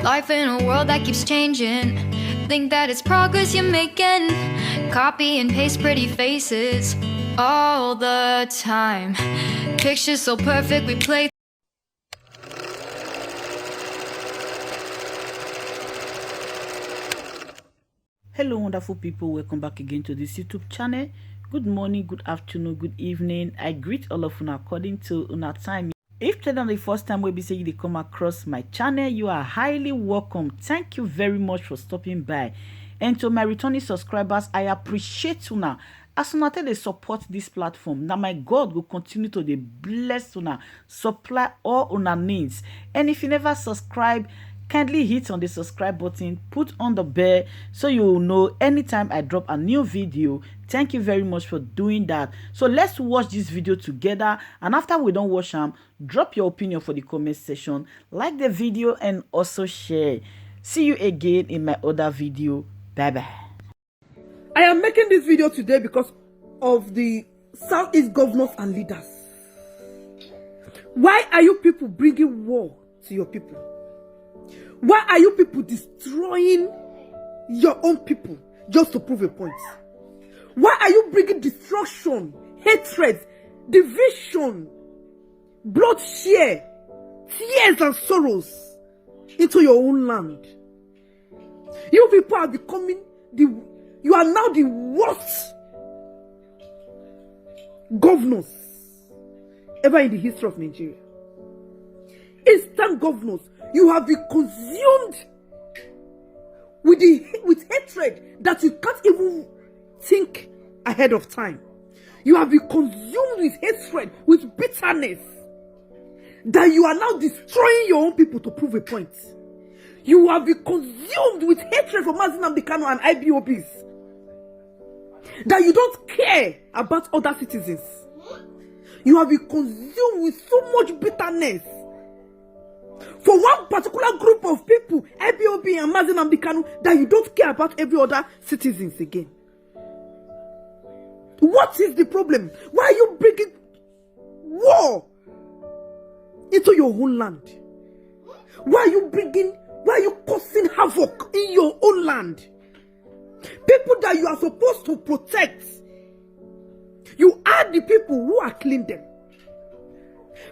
Life in a world that keeps changing. Think that it's progress you're making. Copy and paste pretty faces all the time. Pictures so perfect we play. Hello wonderful people, welcome back again to this YouTube channel. Good morning, good afternoon, good evening. I greet all of you according to una time. If today is the first time we be saying you come across my channel, you are highly welcome. Thank you very much for stopping by. And to my returning subscribers, I appreciate una as una take dey support this platform. Now my God will continue to dey bless una, supply all una needs. And if you never subscribe, kindly hit on the subscribe button, put on the bell so you will know anytime I drop a new video. Thank you very much for doing that. So let's watch this video together, and after we don't watch them, drop your opinion for the comment section, like the video and also share. See you again in my other video. Bye bye. I am making this video today because of the Southeast governors and leaders. Why are you people bringing war to your people? Why are you people destroying your own people just to prove a point? Why are you bringing destruction, hatred, division, bloodshed, tears and sorrows into your own land? You people are becoming you are now the worst governors ever in the history of Nigeria. Eastern governors, you have been consumed with hatred that you can't even think ahead of time. You have been consumed with hatred, with bitterness, that you are now destroying your own people to prove a point. You have been consumed with hatred for Mazi Nnamdi Kanu and IPOBs, that you don't care about other citizens. You have been consumed with so much bitterness for one particular group of people, IPOB and Mazi Nnamdi Kanu, that you don't care about every other citizens again. What is the problem? Why are you bringing war into your own land? Why are you causing havoc in your own land? People that you are supposed to protect, you are the people who are killing them.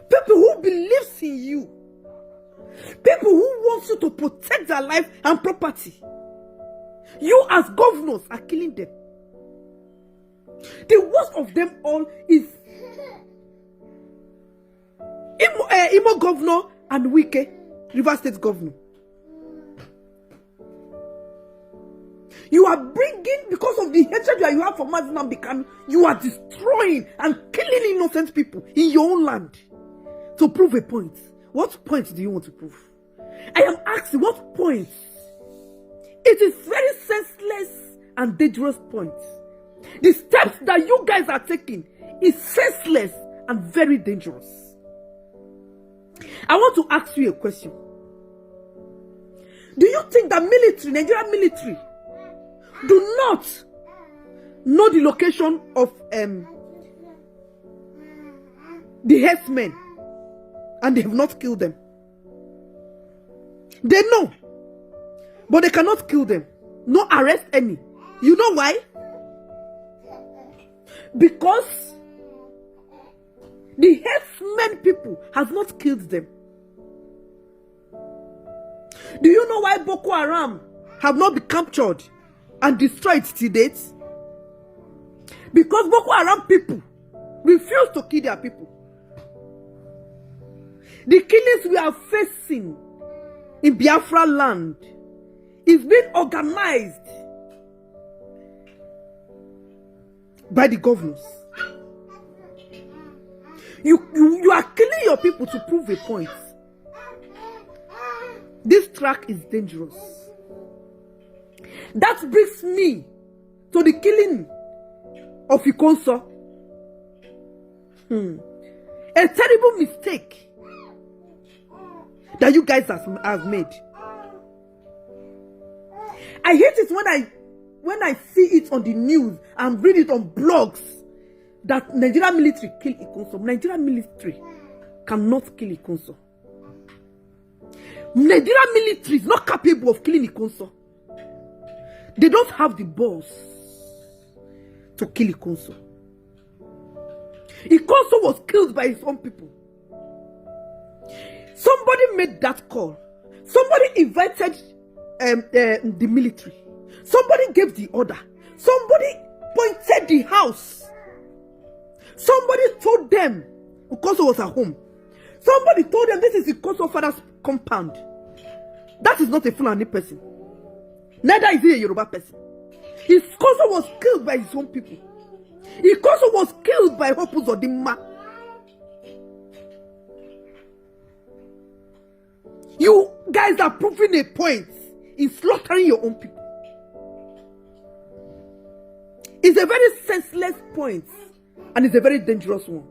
People who believes in you. People who want you to protect their life and property. You as governors are killing them. The worst of them all is Imo governor and Wike, River State governor. You are bringing, because of the hatred that you have for Mazi Nnamdi Kanu, you are destroying and killing innocent people in your own land to prove a point. What point do you want to prove? I am asking, what point? It is very senseless and dangerous point. The steps that you guys are taking is senseless and very dangerous. I want to ask you a question. Do you think that Nigerian military, do not know the location of the herdsmen, and they have not killed them? They know, but they cannot kill them, not arrest any. You know why? Because the herdsmen people has not killed them. Do you know why Boko Haram have not been captured and destroyed to date? Because Boko Haram people refuse to kill their people. The killings we are facing in Biafra land is being organized by the governors. You are killing your people to prove a point. This track is dangerous. That brings me to the killing of Ikonso. A terrible mistake that you guys have made. I hate it when I see it on the news and read it on blogs that Nigerian military kill Ikonso. Nigerian military cannot kill Ikonso. Nigerian military is not capable of killing Ikonso. They don't have the balls to kill Ikonso. Ikonso was killed by his own people. Somebody made that call. Somebody invited the military. Somebody gave the order. Somebody pointed the house. Somebody told them Ikonso was at home. Somebody told them this is Ikonso father's compound. That is not a Fulani person. Neither is he a Yoruba person. Ikonso was killed by his own people. Ikonso was killed by Uzodinma. You guys are proving a point in slaughtering your own people. It's a very senseless point, and it's a very dangerous one.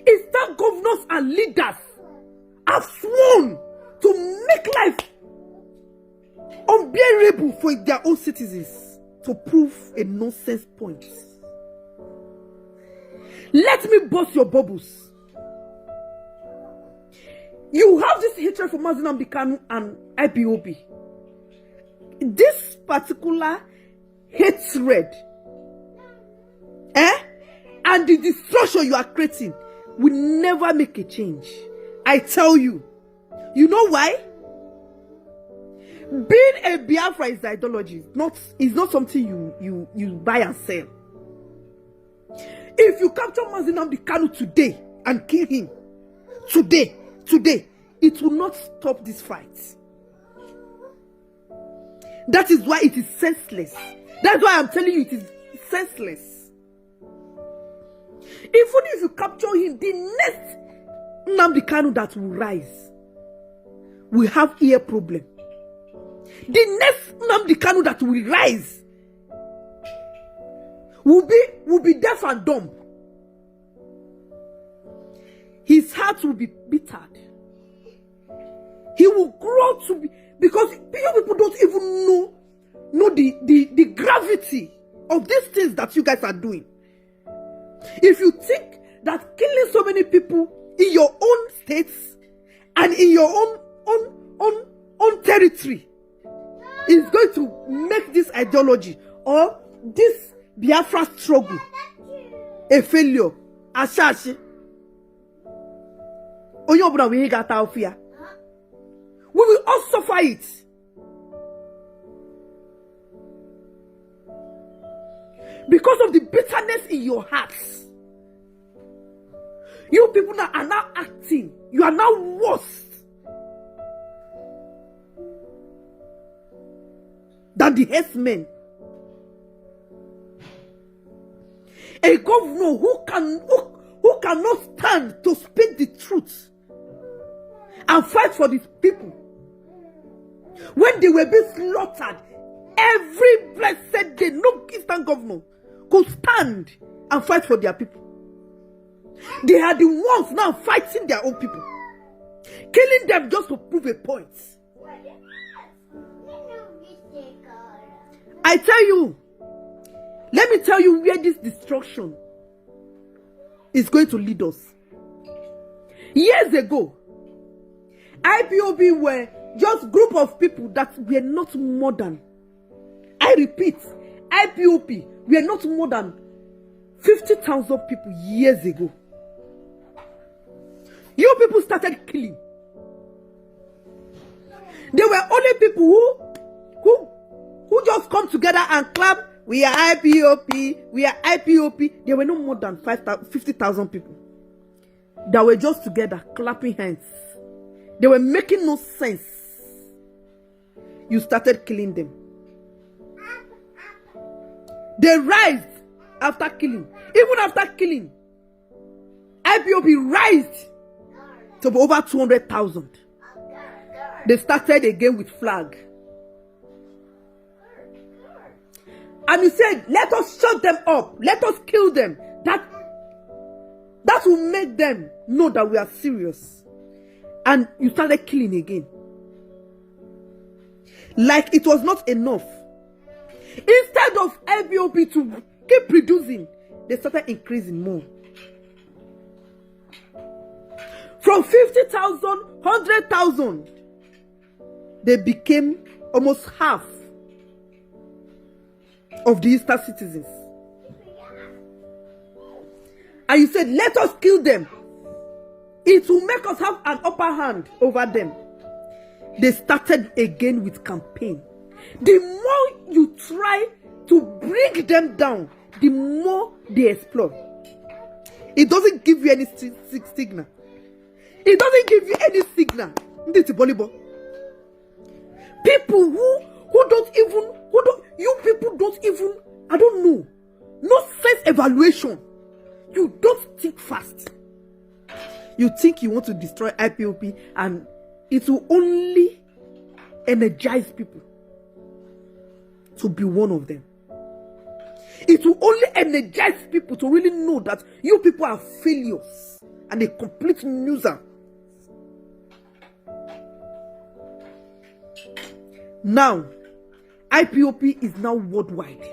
Eastern governors and leaders have sworn to make life unbearable for their own citizens to prove a nonsense point. Let me burst your bubbles. You have this hatred for Mazi Nnamdi Kanu and Ipob. This particular hatred, and the destruction you are creating will never make a change. I tell you. You know why? Being a Biafra is ideology. It's not something you buy and sell. If you capture Mazi Nnamdi Kanu today and kill him today, it will not stop this fight. That is why it is senseless. That's why I'm telling you it is senseless. Even if you capture him, the next Nnamdi Kanu that will rise will have ear problem. The next Nnamdi Kanu that will rise will be deaf and dumb. His heart will be bittered. He will grow to be, because people don't even know the gravity of these things that you guys are doing. If you think that killing so many people in your own states and in your own territory is going to make this ideology or this Biafra struggle a failure, we will all suffer it. Because of the bitterness in your hearts. You people now are now acting. You are now worse than the herdsmen. A governor who cannot stand to speak the truth and fight for these people when they were being slaughtered every blessed day. No Eastern governor could stand and fight for their people. They are the ones now fighting their own people, killing them just to prove a point. I tell you, let me tell you where this destruction is going to lead us. Years ago, Ipob were just group of people that were not more than, I repeat, Ipob were not more than 50,000 people years ago. You people started killing. There were only people who just come together and clap. We are Ipob. We are Ipob. There were no more than 50,000 people that were just together clapping hands. They were making no sense. You started killing them. They rise after killing. Even after killing, Ipob rise to over 200,000. They started again with flag. And you said, let us shut them up. Let us kill them. That will make them know that we are serious. And you started killing again. Like it was not enough. Instead of Ipob to keep reducing, they started increasing more. From 50,000, 100,000, they became almost half of the Eastern citizens. And you said, let us kill them. It will make us have an upper hand over them. They started again with campaign. The more you try to bring them down, the more they explode. It doesn't give you any signal. It doesn't give you any signal. People you people don't even, I don't know, no sense evaluation. You don't think fast. You think you want to destroy IPOB and it will only energize people to be one of them. It will only energize people to really know that you people are failures and a complete loser. Now, IPOB is now worldwide,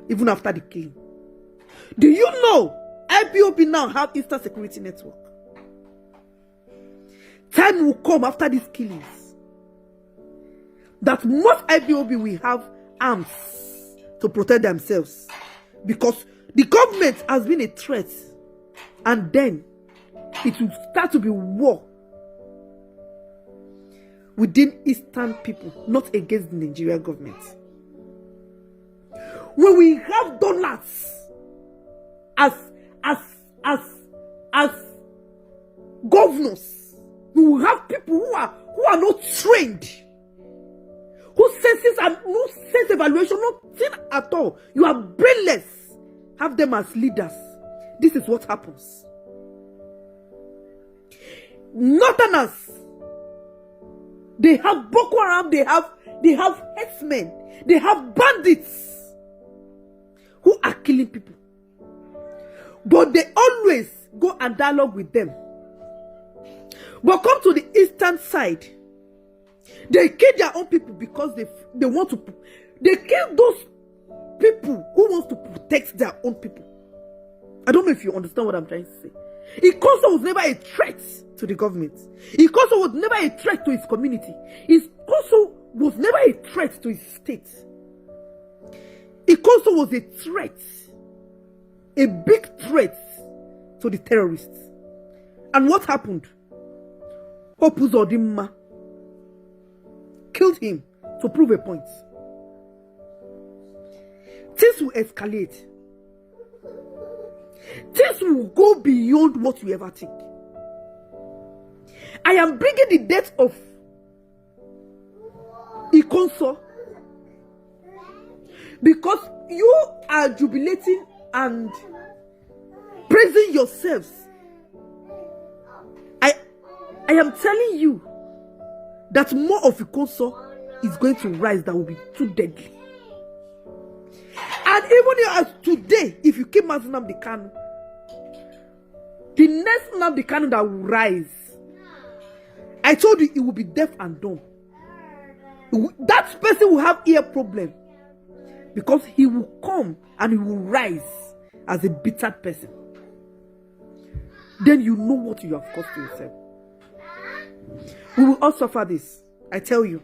even after the killing. Do you know IPOB now have Eastern Security Network? Time will come after these killings that most IPOB will have arms to protect themselves, because the government has been a threat, and then it will start to be war within Eastern people, not against the Nigerian government. When we have dollars as governors, we will have people who are not trained, whose senses are no sense evaluation, nothing at all. You are brainless. Have them as leaders. This is what happens. Northerners, they have Boko Haram, they have herdsmen, they have bandits who are killing people. But they always go and dialogue with them. But come to the eastern side, they kill their own people because they want to. They kill those people who want to protect their own people. I don't know if you understand what I'm trying to say. Ikoso was never a threat to the government. Ikoso was never a threat to his community. Ikoso was never a threat to his state. Ikoso was a threat, a big threat to the terrorists. And what happened? Uzodinma killed him to prove a point. Things will escalate. Things will go beyond what you ever think. I am bringing the death of Ikonso because you are jubilating and praising yourselves. I am telling you that more of Ikonso is going to rise that will be too deadly. And even as today, if you keep Nnamdi Kanu, the next Nnamdi Kanu that will rise, I told you it will be deaf and dumb. That person will have ear problem because he will come and he will rise as a bitter person. Then you know what you have caused to yourself. We will all suffer this. I tell you.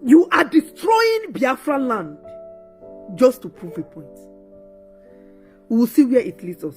You are destroying Biafra land just to prove a point. We will see where it leads us.